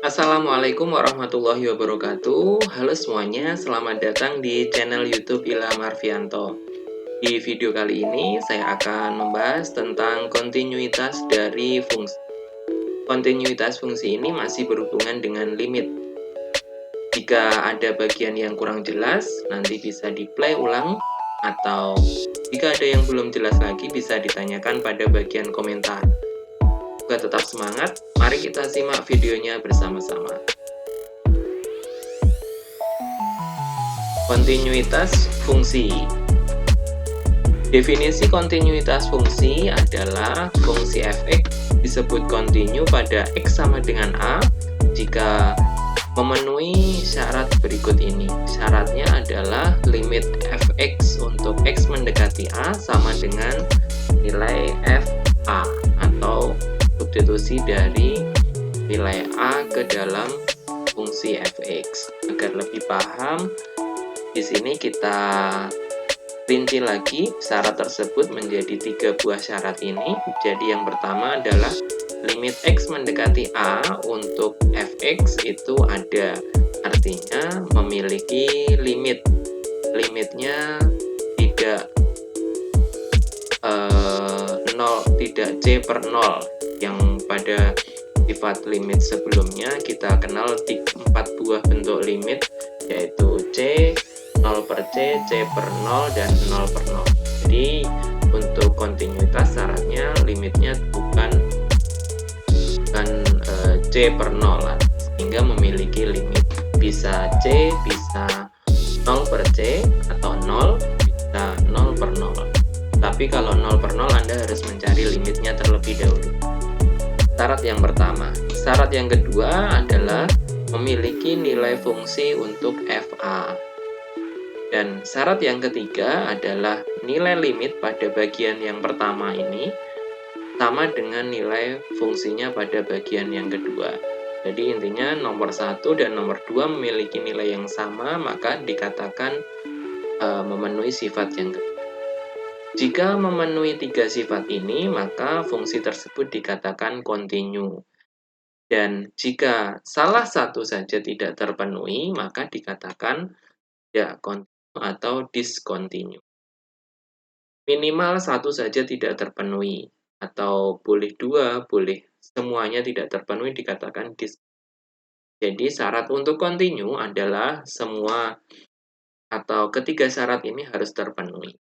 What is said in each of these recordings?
Assalamualaikum warahmatullahi wabarakatuh. Halo semuanya, selamat datang di channel YouTube Ilham Arfianto. Di video kali ini saya akan membahas tentang kontinuitas dari fungsi. Kontinuitas fungsi ini masih berhubungan dengan limit. Jika ada bagian yang kurang jelas, nanti bisa di-play ulang, atau jika ada yang belum jelas lagi bisa ditanyakan pada bagian komentar. Semoga tetap semangat, mari kita simak videonya bersama-sama. Kontinuitas fungsi. Definisi kontinuitas fungsi adalah fungsi f(x) disebut kontinu pada x sama dengan a jika memenuhi syarat berikut ini. Syaratnya adalah limit f(x) untuk x mendekati a sama dengan nilai fa atau substitusi dari nilai a ke dalam fungsi f(x). Agar lebih paham, di sini kita rinci lagi syarat tersebut menjadi 3 buah syarat ini. Jadi yang pertama adalah limit x mendekati a untuk f(x) itu ada, artinya memiliki limit. Limitnya tidak 0, tidak c per 0 yang pada sifat limit sebelumnya kita kenal 4 buah bentuk limit, yaitu c, 0 per c, c per 0, dan 0 per 0. Jadi untuk kontinuitas syaratnya limitnya bukan c per 0 lah, sehingga memiliki limit bisa c, bisa 0 per c, atau 0, bisa 0 per 0. Tapi kalau 0 per 0 Anda harus mencari limitnya terlebih dahulu. Syarat yang pertama. Syarat yang kedua adalah memiliki nilai fungsi untuk fa. Dan syarat yang ketiga adalah nilai limit pada bagian yang pertama ini sama dengan nilai fungsinya pada bagian yang kedua. Jadi intinya nomor 1 dan nomor 2 memiliki nilai yang sama, maka dikatakan memenuhi sifat yang kedua. Jika memenuhi 3 sifat ini, maka fungsi tersebut dikatakan kontinu. Dan jika salah satu saja tidak terpenuhi, maka dikatakan tidak kontinu atau discontinue. Minimal satu saja tidak terpenuhi, atau boleh 2, boleh semuanya tidak terpenuhi, dikatakan discontinue. Jadi syarat untuk kontinu adalah semua atau ketiga syarat ini harus terpenuhi.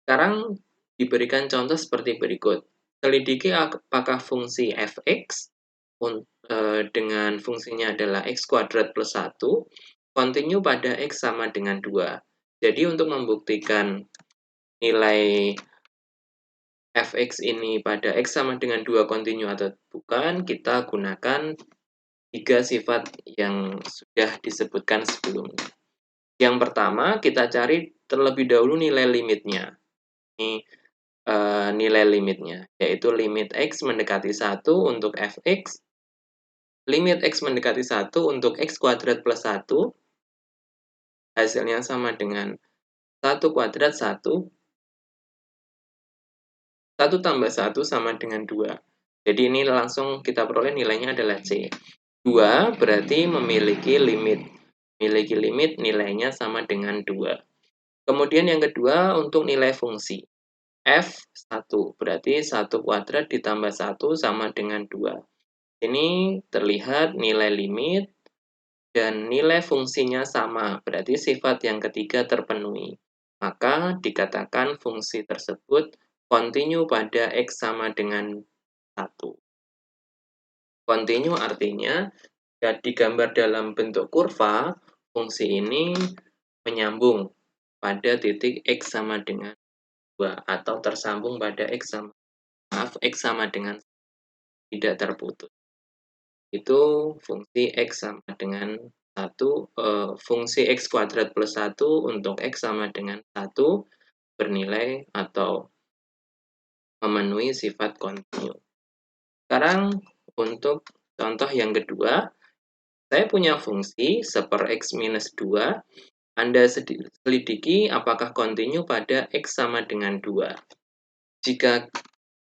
Sekarang diberikan contoh seperti berikut. Selidiki apakah fungsi f(x) dengan fungsinya adalah x kuadrat plus 1 kontinu pada x sama dengan 2. Jadi untuk membuktikan nilai f(x) ini pada x sama dengan 2 kontinu atau bukan, kita gunakan 3 sifat yang sudah disebutkan sebelumnya. Yang pertama, kita cari terlebih dahulu nilai limitnya. Ini nilai limitnya, yaitu limit x mendekati 1 untuk f(x), limit x mendekati 1 untuk x kuadrat plus 1, hasilnya sama dengan 1 kuadrat 1, 1 tambah 1 sama dengan 2. Jadi ini langsung kita peroleh nilainya adalah c. 2 berarti memiliki limit. Memiliki limit nilainya sama dengan 2. Kemudian yang kedua untuk nilai fungsi. F1 berarti 1 kuadrat ditambah 1 sama dengan 2. Ini terlihat nilai limit dan nilai fungsinya sama, berarti sifat yang ketiga terpenuhi. Maka dikatakan fungsi tersebut kontinu pada x sama dengan 1. Kontinu artinya digambar dalam bentuk kurva, fungsi ini menyambung pada titik x sama dengan 2 atau tersambung pada x sama dengan tidak terputus. Itu fungsi x sama dengan 1, fungsi x kuadrat plus 1 untuk x sama dengan 1 bernilai atau memenuhi sifat kontinu. Sekarang untuk contoh yang kedua, saya punya fungsi 1/x minus 2. Anda selidiki apakah kontinu pada x sama dengan 2. Jika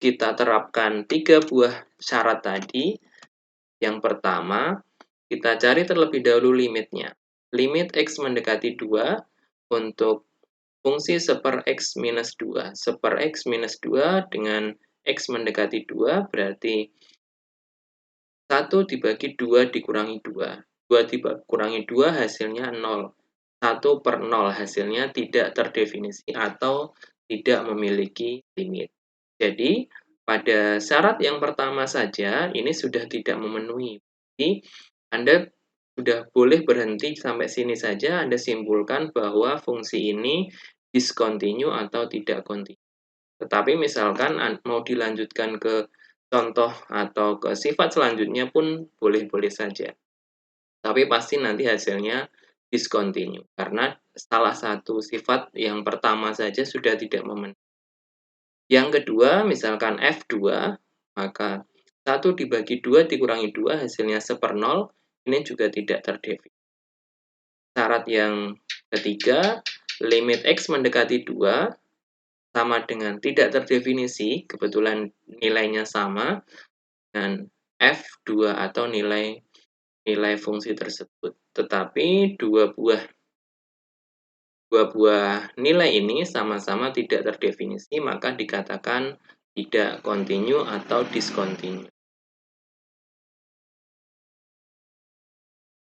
kita terapkan 3 buah syarat tadi, Yang pertama, kita cari terlebih dahulu limitnya. Limit X mendekati 2 untuk fungsi 1/X minus 2. 1/X minus 2 dengan X mendekati 2 berarti 1 dibagi 2 dikurangi 2. 2 dikurangi 2 hasilnya 0. 1/0 hasilnya tidak terdefinisi atau tidak memiliki limit. Jadi, pada syarat yang pertama saja ini sudah tidak memenuhi. Jadi, Anda sudah boleh berhenti sampai sini saja, Anda simpulkan bahwa fungsi ini discontinue atau tidak kontinu. Tetapi misalkan mau dilanjutkan ke contoh atau ke sifat selanjutnya pun boleh-boleh saja. Tapi pasti nanti hasilnya discontinue, karena salah satu sifat yang pertama saja sudah tidak memenuhi. Yang kedua, misalkan F2, maka 1 dibagi 2 dikurangi 2 hasilnya 1/0, ini juga tidak terdefinisi. Syarat yang ketiga, limit X mendekati 2 sama dengan tidak terdefinisi, kebetulan nilainya sama, dengan F2 atau nilai fungsi tersebut. Tetapi dua buah nilai ini sama-sama tidak terdefinisi, maka dikatakan tidak kontinu atau discontinue.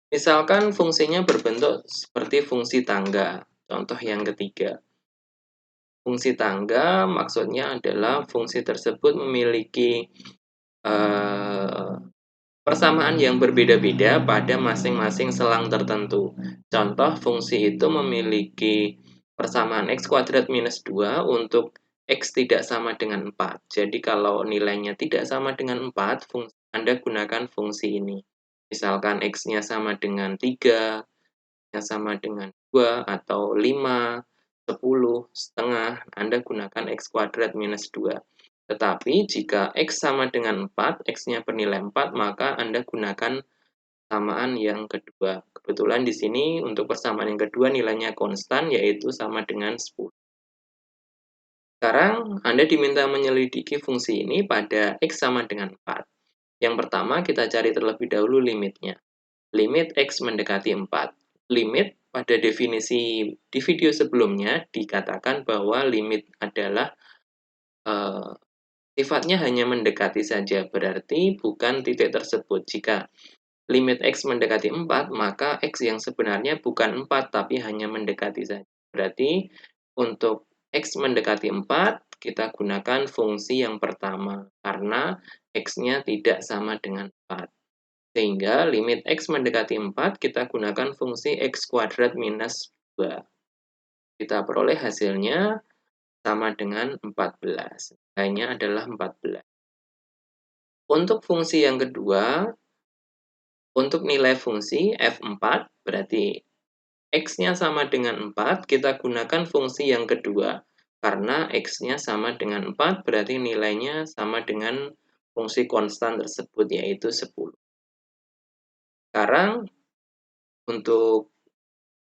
Misalkan fungsinya berbentuk seperti fungsi tangga. Contoh yang ketiga. Fungsi tangga maksudnya adalah fungsi tersebut memiliki persamaan yang berbeda-beda pada masing-masing selang tertentu. Contoh, fungsi itu memiliki persamaan X kuadrat minus 2 untuk X tidak sama dengan 4. Jadi kalau nilainya tidak sama dengan 4, Anda gunakan fungsi ini. Misalkan X-nya sama dengan 3, nya sama dengan 2, atau 5, 10, setengah, Anda gunakan X kuadrat minus 2. Tetapi jika X sama dengan 4, X-nya bernilai 4, maka Anda gunakan samaan yang kedua. Kebetulan di sini untuk persamaan yang kedua nilainya konstan, yaitu sama dengan 10. Sekarang Anda diminta menyelidiki fungsi ini pada X sama dengan 4. Yang pertama kita cari terlebih dahulu limitnya. Limit X mendekati 4. Limit pada definisi di video sebelumnya dikatakan bahwa limit adalah sifatnya hanya mendekati saja, berarti bukan titik tersebut. Jika limit X mendekati 4, maka X yang sebenarnya bukan 4, tapi hanya mendekati saja. Berarti untuk X mendekati 4, kita gunakan fungsi yang pertama, karena X-nya tidak sama dengan 4. Sehingga limit X mendekati 4, kita gunakan fungsi X kuadrat minus 2. Kita peroleh hasilnya sama dengan 14. Nilainya adalah 14. Untuk fungsi yang kedua, untuk nilai fungsi F4, berarti X-nya sama dengan 4, kita gunakan fungsi yang kedua. Karena X-nya sama dengan 4, berarti nilainya sama dengan fungsi konstan tersebut, yaitu 10. Sekarang, untuk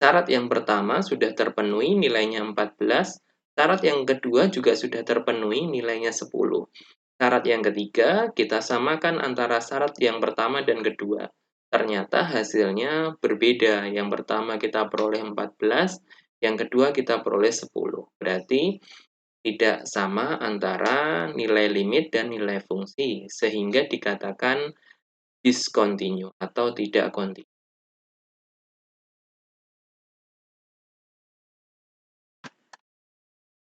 syarat yang pertama sudah terpenuhi, nilainya 14. Syarat yang kedua juga sudah terpenuhi, nilainya 10. Syarat yang ketiga, kita samakan antara syarat yang pertama dan kedua. Ternyata hasilnya berbeda. Yang pertama kita peroleh 14, yang kedua kita peroleh 10. Berarti tidak sama antara nilai limit dan nilai fungsi, sehingga dikatakan discontinue atau tidak kontinu.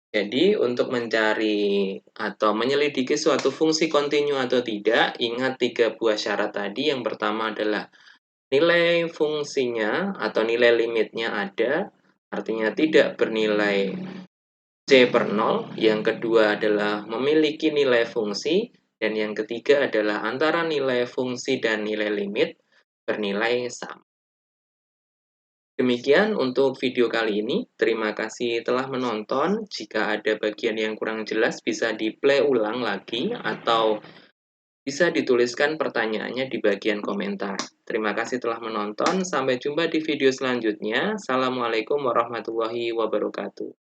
Jadi, untuk mencari atau menyelidiki suatu fungsi kontinu atau tidak, ingat 3 buah syarat tadi. Yang pertama adalah nilai fungsinya atau nilai limitnya ada, artinya tidak bernilai C/0. Yang kedua adalah memiliki nilai fungsi. Dan yang ketiga adalah antara nilai fungsi dan nilai limit bernilai sama. Demikian untuk video kali ini. Terima kasih telah menonton. Jika ada bagian yang kurang jelas bisa di-play ulang lagi atau bisa dituliskan pertanyaannya di bagian komentar. Terima kasih telah menonton. Sampai jumpa di video selanjutnya. Assalamualaikum warahmatullahi wabarakatuh.